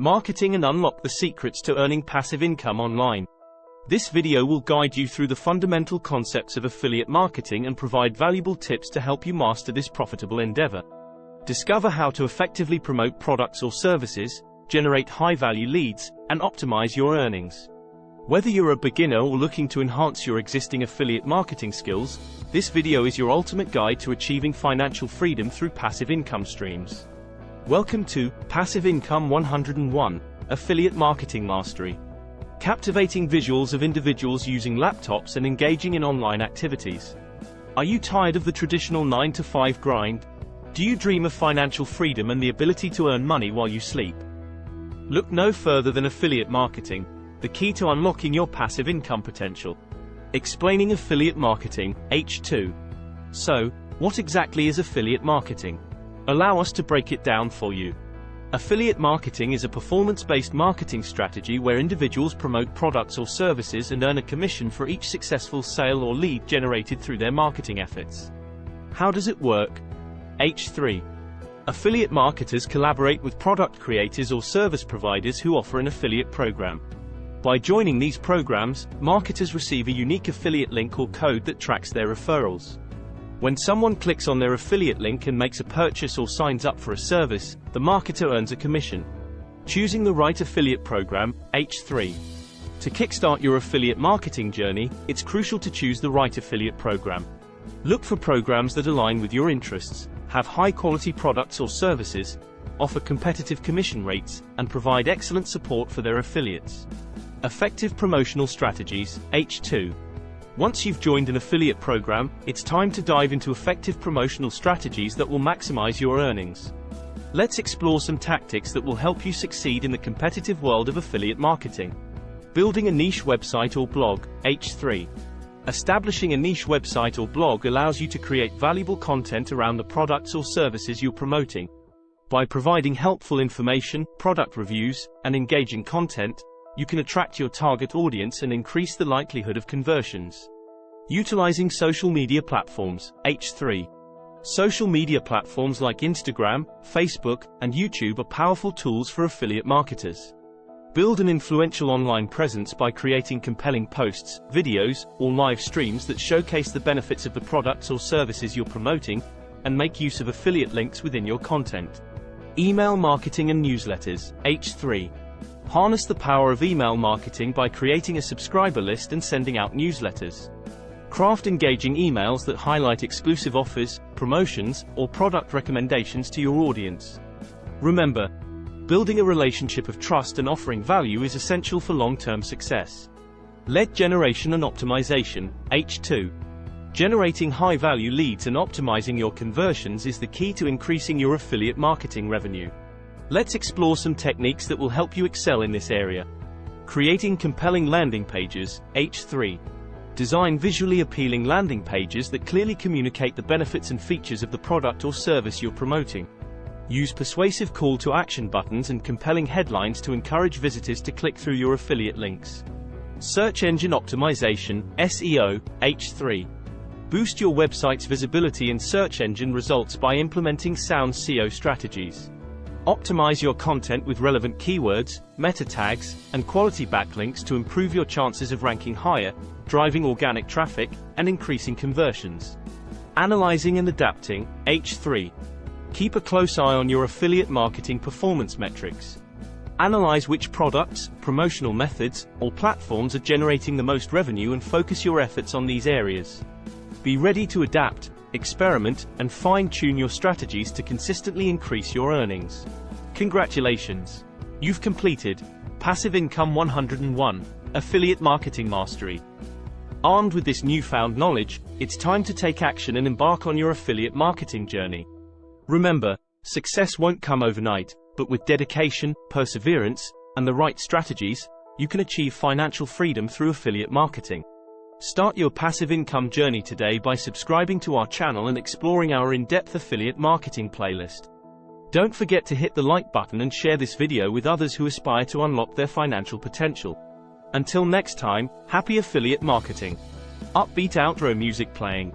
Marketing and unlock the secrets to earning passive income online. This video will guide you through the fundamental concepts of affiliate marketing and provide valuable tips to help you master this profitable endeavor. Discover how to effectively promote products or services, generate high-value leads, and optimize your earnings. Whether you're a beginner or looking to enhance your existing affiliate marketing skills, this video is your ultimate guide to achieving financial freedom through passive income streams. Welcome to Passive Income 101, Affiliate Marketing Mastery. Captivating visuals of individuals using laptops and engaging in online activities. Are you tired of the traditional 9-to-5 grind? Do you dream of financial freedom and the ability to earn money while you sleep? Look no further than affiliate marketing, the key to unlocking your passive income potential. Explaining affiliate marketing, H2. So, what exactly is affiliate marketing? Allow us to break it down for you. Affiliate marketing is a performance-based marketing strategy where individuals promote products or services and earn a commission for each successful sale or lead generated through their marketing efforts. How does it work? H3. Affiliate marketers collaborate with product creators or service providers who offer an affiliate program. By joining these programs, marketers receive a unique affiliate link or code that tracks their referrals. When someone clicks on their affiliate link and makes a purchase or signs up for a service, the marketer earns a commission. Choosing the right affiliate program, H3. To kickstart your affiliate marketing journey, it's crucial to choose the right affiliate program. Look for programs that align with your interests, have high-quality products or services, offer competitive commission rates, and provide excellent support for their affiliates. Effective promotional strategies, H2. Once you've joined an affiliate program, it's time to dive into effective promotional strategies that will maximize your earnings. Let's explore some tactics that will help you succeed in the competitive world of affiliate marketing. Building a niche website or blog, H3. Establishing a niche website or blog allows you to create valuable content around the products or services you're promoting. By providing helpful information, product reviews, and engaging content, you can attract your target audience and increase the likelihood of conversions. Utilizing social media platforms, H3. Social media platforms like Instagram, Facebook, and YouTube are powerful tools for affiliate marketers. Build an influential online presence by creating compelling posts, videos, or live streams that showcase the benefits of the products or services you're promoting, and make use of affiliate links within your content. Email marketing and newsletters, H3. Harness the power of email marketing by creating a subscriber list and sending out newsletters. Craft engaging emails that highlight exclusive offers, promotions, or product recommendations to your audience. Remember, building a relationship of trust and offering value is essential for long-term success. Lead generation and optimization, H2. Generating high-value leads and optimizing your conversions is the key to increasing your affiliate marketing revenue. Let's explore some techniques that will help you excel in this area. Creating compelling landing pages, H3. Design visually appealing landing pages that clearly communicate the benefits and features of the product or service you're promoting. Use persuasive call-to-action buttons and compelling headlines to encourage visitors to click through your affiliate links. Search engine optimization, SEO, H3. Boost your website's visibility in search engine results by implementing sound SEO strategies. Optimize your content with relevant keywords, meta tags, and quality backlinks to improve your chances of ranking higher, driving organic traffic, and increasing conversions. Analyzing and adapting, H3. Keep a close eye on your affiliate marketing performance metrics. Analyze which products, promotional methods, or platforms are generating the most revenue and focus your efforts on these areas. Be ready to adapt, experiment, and fine-tune your strategies to consistently increase your earnings. Congratulations! You've completed Passive Income 101, Affiliate Marketing Mastery. Armed with this newfound knowledge, it's time to take action and embark on your affiliate marketing journey. Remember, success won't come overnight, but with dedication, perseverance, and the right strategies, you can achieve financial freedom through affiliate marketing. Start your passive income journey today by subscribing to our channel and exploring our in-depth affiliate marketing playlist. Don't forget to hit the like button and share this video with others who aspire to unlock their financial potential. Until next time, happy affiliate marketing. Upbeat outro music playing.